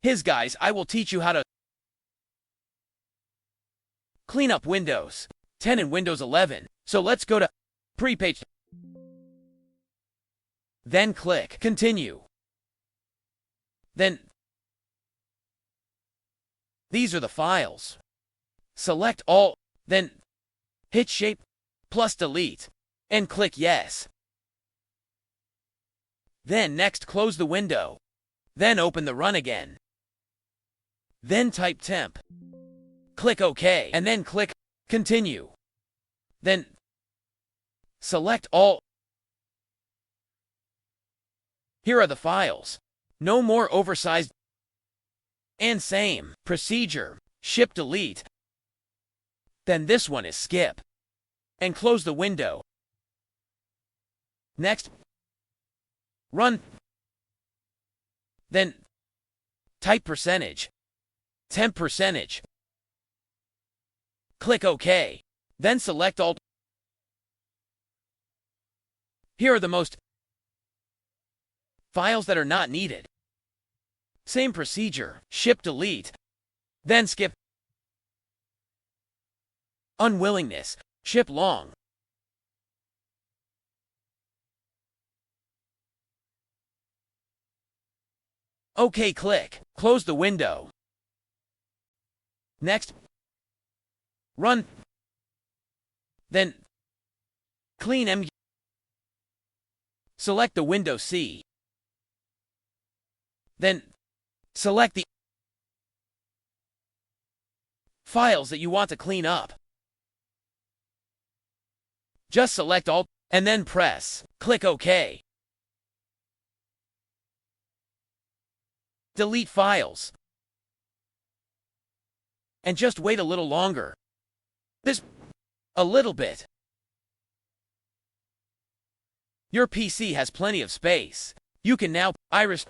Guys, I will teach you how to clean up Windows 10 and Windows 11. So let's go to pre-page. Then click Continue. Then these are the files. Select all, then hit Shape plus Delete and click Yes. Then next close the window. Then open the Run again. Then type temp. Click OK and then click Continue. Then select all. Here are the files. No more oversized. And same procedure. Ship delete. Then this one is skip. And close the window. Next, run. Then type %, temp %. Click OK. Then select all. Here are the most files that are not needed. Same procedure. Ship delete. Then skip. Unwillingness. Ship long. OK, click. Close the window. Next, run. Then clean M. Select the Windows C. Then select the files that you want to clean up. Just select all and then click OK. Delete files. And just wait a little longer. A little bit. Your PC has plenty of space. You can now iris